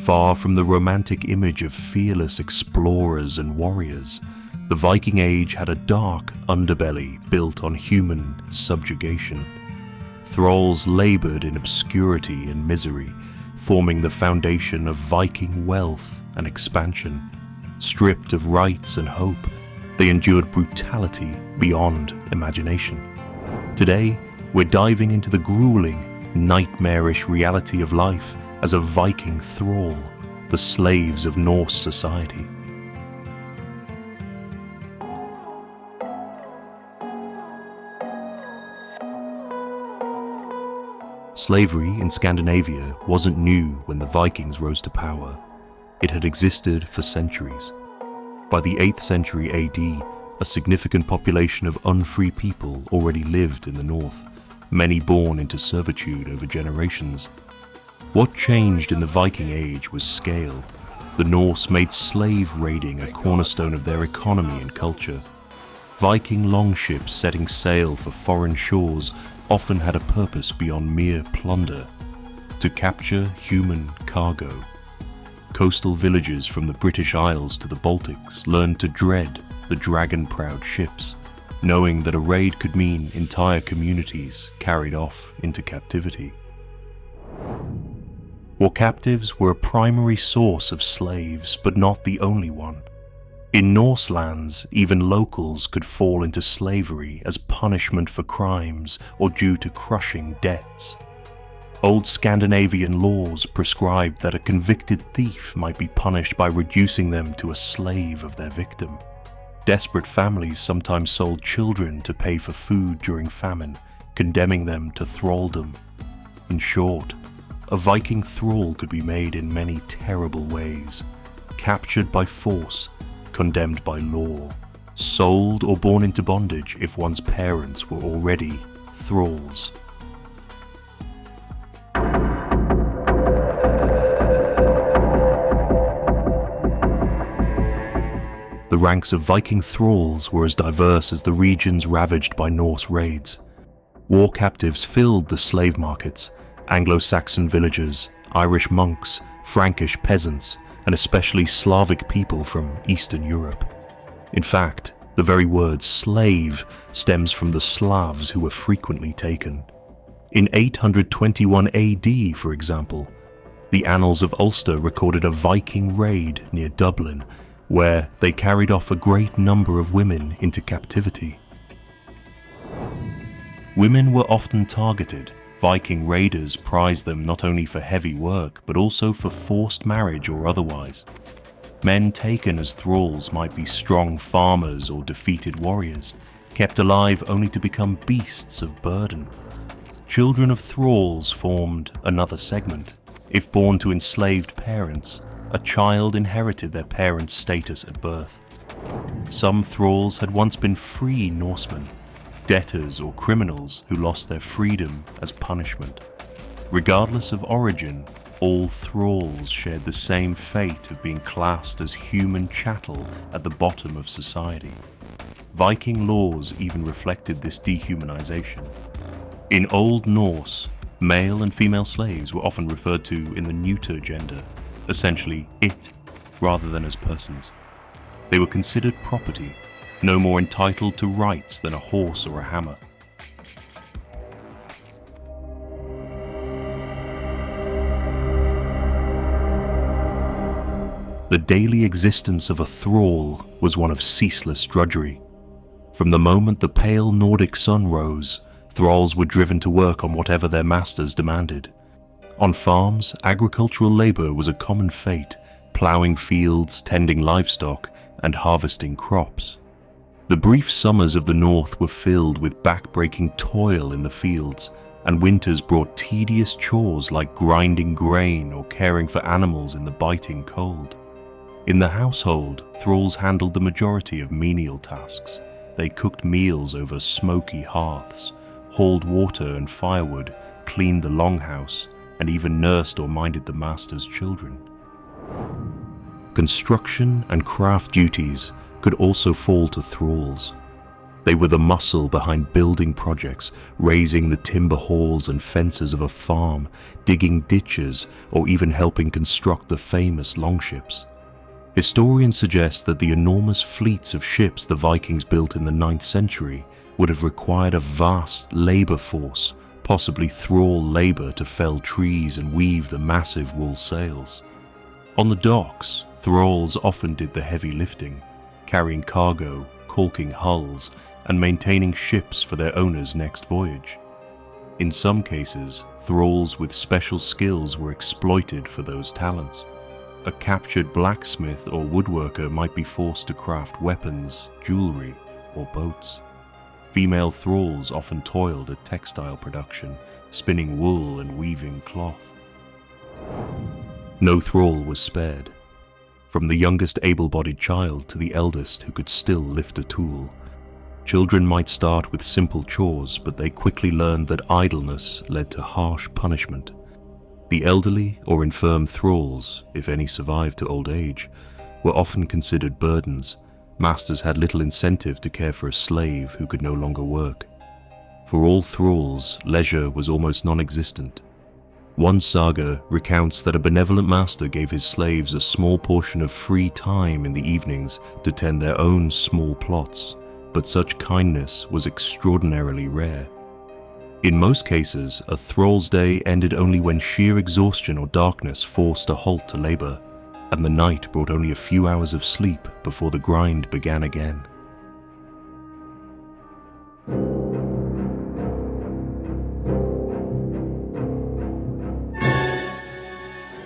Far from the romantic image of fearless explorers and warriors, the Viking Age had a dark underbelly built on human subjugation. Thralls labored in obscurity and misery, forming the foundation of Viking wealth and expansion. Stripped of rights and hope, they endured brutality beyond imagination. Today, we're diving into the gruelling, nightmarish reality of life as a Viking thrall, the slaves of Norse society. Slavery in Scandinavia wasn't new when the Vikings rose to power. It had existed for centuries. By the 8th century AD, a significant population of unfree people already lived in the north, many born into servitude over generations. What changed in the Viking Age was scale. The Norse made slave raiding a cornerstone of their economy and culture. Viking longships setting sail for foreign shores often had a purpose beyond mere plunder: to capture human cargo. Coastal villages from the British Isles to the Baltics learned to dread the dragon-proud ships, knowing that a raid could mean entire communities carried off into captivity. War captives were a primary source of slaves, but not the only one. In Norse lands, even locals could fall into slavery as punishment for crimes or due to crushing debts. Old Scandinavian laws prescribed that a convicted thief might be punished by reducing them to a slave of their victim. Desperate families sometimes sold children to pay for food during famine, condemning them to thraldom. In short, a Viking thrall could be made in many terrible ways: captured by force, condemned by law, sold or born into bondage if one's parents were already thralls. The ranks of Viking thralls were as diverse as the regions ravaged by Norse raids. War captives filled the slave markets: Anglo-Saxon villagers, Irish monks, Frankish peasants, and especially Slavic people from Eastern Europe. In fact, the very word slave stems from the Slavs who were frequently taken. In 821 AD, for example, the Annals of Ulster recorded a Viking raid near Dublin, where they carried off a great number of women into captivity. Women were often targeted. Viking raiders prized them not only for heavy work, but also for forced marriage or otherwise. Men taken as thralls might be strong farmers or defeated warriors, kept alive only to become beasts of burden. Children of thralls formed another segment. If born to enslaved parents, a child inherited their parents' status at birth. Some thralls had once been free Norsemen, debtors or criminals who lost their freedom as punishment. Regardless of origin, all thralls shared the same fate of being classed as human chattel at the bottom of society. Viking laws even reflected this dehumanization. In Old Norse, male and female slaves were often referred to in the neuter gender, essentially it, rather than as persons. They were considered property, no more entitled to rights than a horse or a hammer. The daily existence of a thrall was one of ceaseless drudgery. From the moment the pale Nordic sun rose, thralls were driven to work on whatever their masters demanded. On farms, agricultural labor was a common fate, plowing fields, tending livestock, and harvesting crops. The brief summers of the north were filled with back-breaking toil in the fields, and winters brought tedious chores like grinding grain or caring for animals in the biting cold. In the household, thralls handled the majority of menial tasks. They cooked meals over smoky hearths, hauled water and firewood, cleaned the longhouse, and even nursed or minded the master's children. Construction and craft duties could also fall to thralls. They were the muscle behind building projects, raising the timber halls and fences of a farm, digging ditches, or even helping construct the famous longships. Historians suggest that the enormous fleets of ships the Vikings built in the 9th century would have required a vast labor force, possibly thrall labor to fell trees and weave the massive wool sails. On the docks, thralls often did the heavy lifting, carrying cargo, caulking hulls, and maintaining ships for their owners' next voyage. In some cases, thralls with special skills were exploited for those talents. A captured blacksmith or woodworker might be forced to craft weapons, jewelry, or boats. Female thralls often toiled at textile production, spinning wool and weaving cloth. No thrall was spared. From the youngest able-bodied child to the eldest who could still lift a tool. Children might start with simple chores, but they quickly learned that idleness led to harsh punishment. The elderly or infirm thralls, if any survived to old age, were often considered burdens. Masters had little incentive to care for a slave who could no longer work. For all thralls, leisure was almost non-existent. One saga recounts that a benevolent master gave his slaves a small portion of free time in the evenings to tend their own small plots, but such kindness was extraordinarily rare. In most cases, a thrall's day ended only when sheer exhaustion or darkness forced a halt to labor, and the night brought only a few hours of sleep before the grind began again.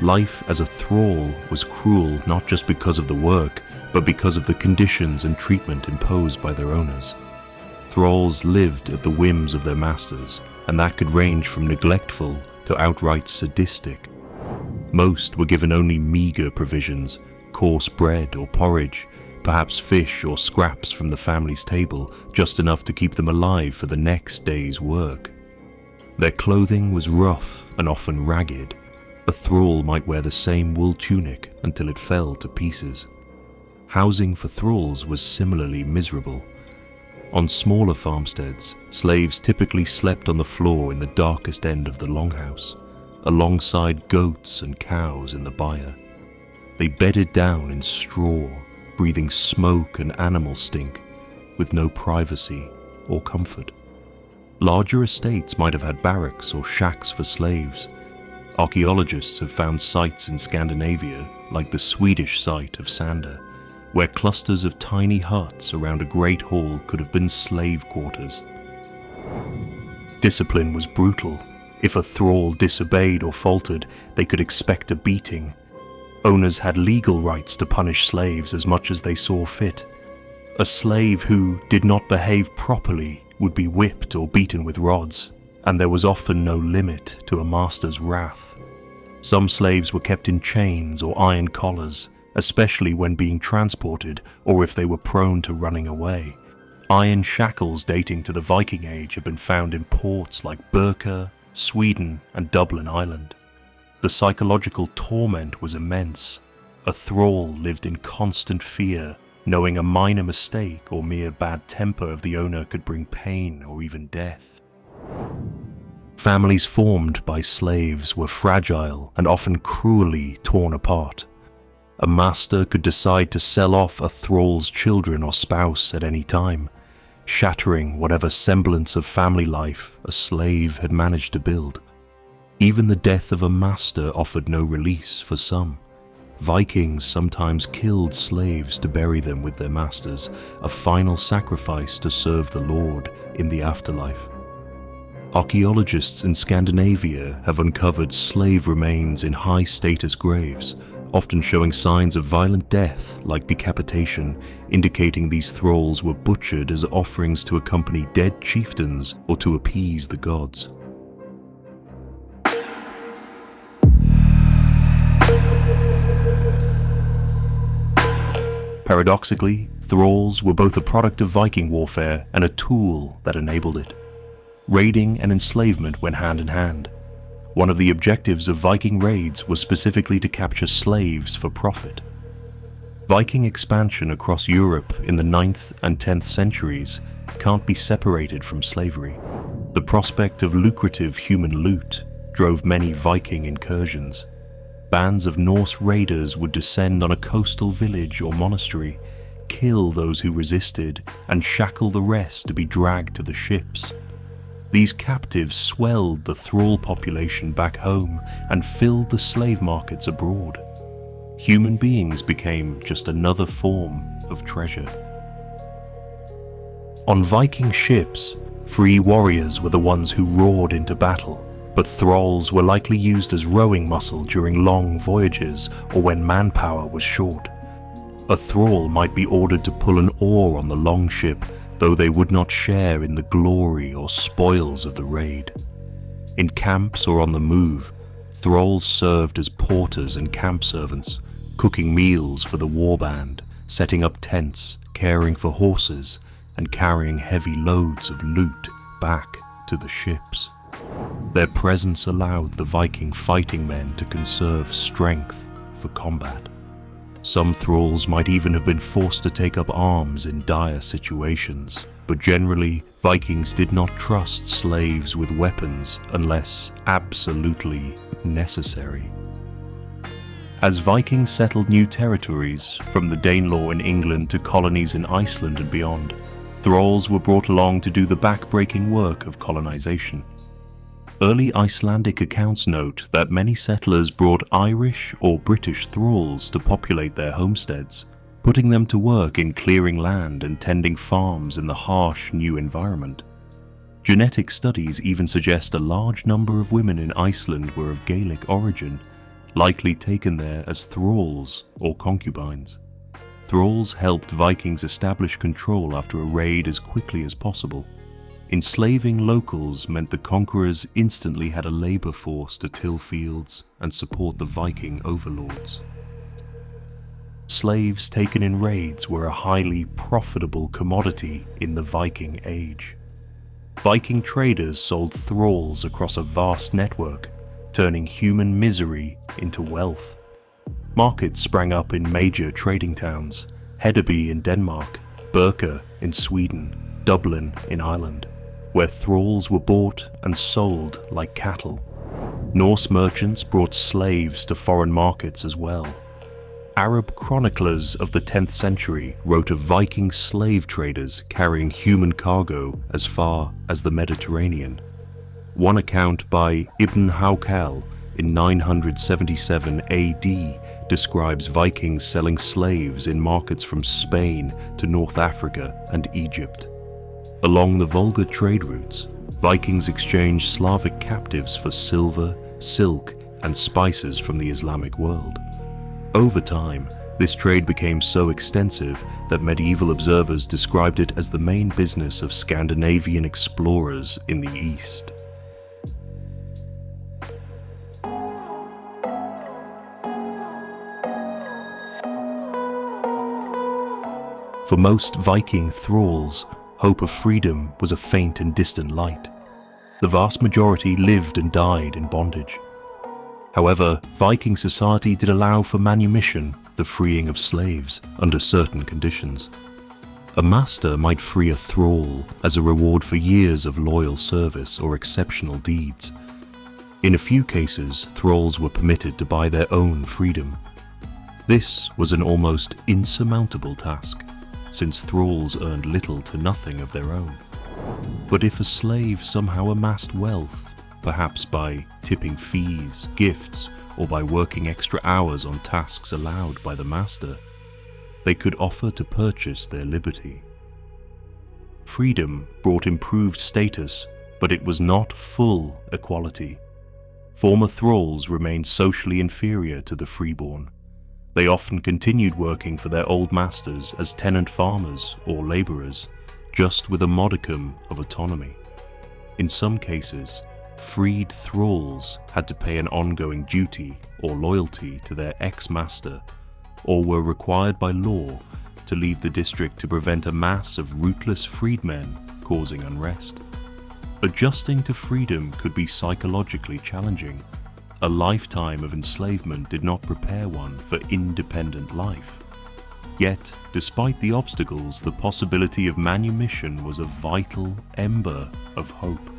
Life as a thrall was cruel not just because of the work, but because of the conditions and treatment imposed by their owners. Thralls lived at the whims of their masters, and that could range from neglectful to outright sadistic. Most were given only meager provisions, coarse bread or porridge, perhaps fish or scraps from the family's table, just enough to keep them alive for the next day's work. Their clothing was rough and often ragged. A thrall might wear the same wool tunic until it fell to pieces. Housing for thralls was similarly miserable. On smaller farmsteads, slaves typically slept on the floor in the darkest end of the longhouse, alongside goats and cows in the byre. They bedded down in straw, breathing smoke and animal stink, with no privacy or comfort. Larger estates might have had barracks or shacks for slaves. Archaeologists have found sites in Scandinavia, like the Swedish site of Sander, where clusters of tiny huts around a great hall could have been slave quarters. Discipline was brutal. If a thrall disobeyed or faltered, they could expect a beating. Owners had legal rights to punish slaves as much as they saw fit. A slave who did not behave properly would be whipped or beaten with rods, and there was often no limit to a master's wrath. Some slaves were kept in chains or iron collars, especially when being transported or if they were prone to running away. Iron shackles dating to the Viking Age have been found in ports like Birka, Sweden, and Dublin Island. The psychological torment was immense. A thrall lived in constant fear, knowing a minor mistake or mere bad temper of the owner could bring pain or even death. Families formed by slaves were fragile and often cruelly torn apart. A master could decide to sell off a thrall's children or spouse at any time, shattering whatever semblance of family life a slave had managed to build. Even the death of a master offered no release for some. Vikings sometimes killed slaves to bury them with their masters, a final sacrifice to serve the Lord in the afterlife. Archaeologists in Scandinavia have uncovered slave remains in high-status graves, often showing signs of violent death like decapitation, indicating these thralls were butchered as offerings to accompany dead chieftains or to appease the gods. Paradoxically, thralls were both a product of Viking warfare and a tool that enabled it. Raiding and enslavement went hand in hand. One of the objectives of Viking raids was specifically to capture slaves for profit. Viking expansion across Europe in the 9th and 10th centuries can't be separated from slavery. The prospect of lucrative human loot drove many Viking incursions. Bands of Norse raiders would descend on a coastal village or monastery, kill those who resisted, and shackle the rest to be dragged to the ships. These captives swelled the thrall population back home and filled the slave markets abroad. Human beings became just another form of treasure. On Viking ships, free warriors were the ones who roared into battle, but thralls were likely used as rowing muscle during long voyages or when manpower was short. A thrall might be ordered to pull an oar on the longship, though they would not share in the glory or spoils of the raid. In camps or on the move, thralls served as porters and camp servants, cooking meals for the warband, setting up tents, caring for horses, and carrying heavy loads of loot back to the ships. Their presence allowed the Viking fighting men to conserve strength for combat. Some thralls might even have been forced to take up arms in dire situations, but generally Vikings did not trust slaves with weapons unless absolutely necessary. As Vikings settled new territories, from the Danelaw in England to colonies in Iceland and beyond, thralls were brought along to do the back-breaking work of colonization. Early Icelandic accounts note that many settlers brought Irish or British thralls to populate their homesteads, putting them to work in clearing land and tending farms in the harsh new environment. Genetic studies even suggest a large number of women in Iceland were of Gaelic origin, likely taken there as thralls or concubines. Thralls helped Vikings establish control after a raid as quickly as possible. Enslaving locals meant the conquerors instantly had a labor force to till fields and support the Viking overlords. Slaves taken in raids were a highly profitable commodity in the Viking Age. Viking traders sold thralls across a vast network, turning human misery into wealth. Markets sprang up in major trading towns: Hedeby in Denmark, Birka in Sweden, Dublin in Ireland, where thralls were bought and sold like cattle. Norse merchants brought slaves to foreign markets as well. Arab chroniclers of the 10th century wrote of Viking slave traders carrying human cargo as far as the Mediterranean. One account by Ibn Hawqal in 977 AD describes Vikings selling slaves in markets from Spain to North Africa and Egypt. Along the Volga trade routes, Vikings exchanged Slavic captives for silver, silk, and spices from the Islamic world. Over time, this trade became so extensive that medieval observers described it as the main business of Scandinavian explorers in the East. For most Viking thralls, hope of freedom was a faint and distant light. The vast majority lived and died in bondage. However, Viking society did allow for manumission, the freeing of slaves, under certain conditions. A master might free a thrall as a reward for years of loyal service or exceptional deeds. In a few cases, thralls were permitted to buy their own freedom. This was an almost insurmountable task, since thralls earned little to nothing of their own. But if a slave somehow amassed wealth, perhaps by tipping fees, gifts, or by working extra hours on tasks allowed by the master, they could offer to purchase their liberty. Freedom brought improved status, but it was not full equality. Former thralls remained socially inferior to the freeborn. They often continued working for their old masters as tenant farmers or labourers, just with a modicum of autonomy. In some cases, freed thralls had to pay an ongoing duty or loyalty to their ex-master, or were required by law to leave the district to prevent a mass of rootless freedmen causing unrest. Adjusting to freedom could be psychologically challenging. A lifetime of enslavement did not prepare one for independent life. Yet, despite the obstacles, the possibility of manumission was a vital ember of hope.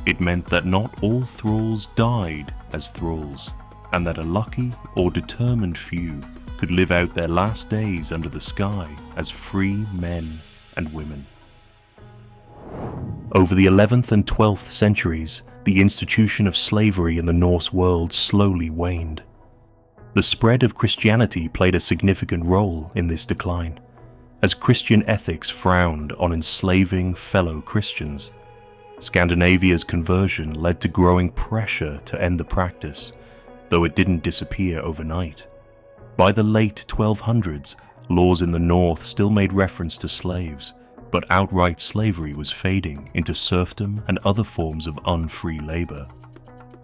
It meant that not all thralls died as thralls, and that a lucky or determined few could live out their last days under the sky as free men and women. Over the 11th and 12th centuries, the institution of slavery in the Norse world slowly waned. The spread of Christianity played a significant role in this decline, as Christian ethics frowned on enslaving fellow Christians. Scandinavia's conversion led to growing pressure to end the practice, though it didn't disappear overnight. By the late 1200s, laws in the north still made reference to slaves, but outright slavery was fading into serfdom and other forms of unfree labor.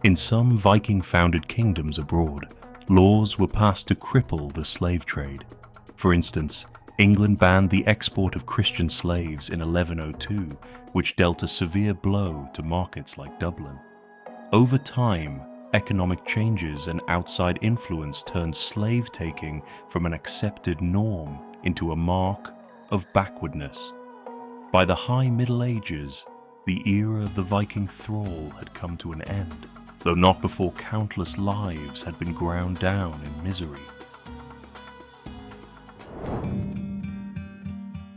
In some Viking-founded kingdoms abroad, laws were passed to cripple the slave trade. For instance, England banned the export of Christian slaves in 1102, which dealt a severe blow to markets like Dublin. Over time, economic changes and outside influence turned slave-taking from an accepted norm into a mark of backwardness. By the High Middle Ages, the era of the Viking Thrall had come to an end, though not before countless lives had been ground down in misery.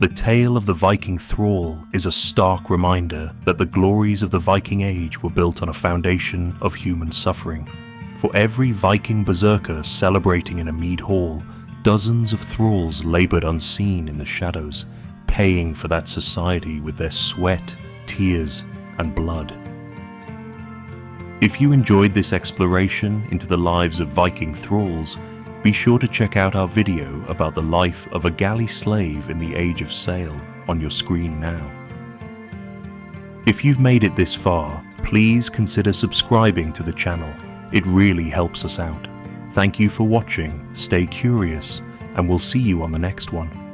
The tale of the Viking Thrall is a stark reminder that the glories of the Viking Age were built on a foundation of human suffering. For every Viking berserker celebrating in a mead hall, dozens of thralls labored unseen in the shadows, paying for that society with their sweat, tears, and blood. If you enjoyed this exploration into the lives of Viking thralls, be sure to check out our video about the life of a galley slave in the Age of Sail on your screen now. If you've made it this far, please consider subscribing to the channel. It really helps us out. Thank you for watching, stay curious, and we'll see you on the next one.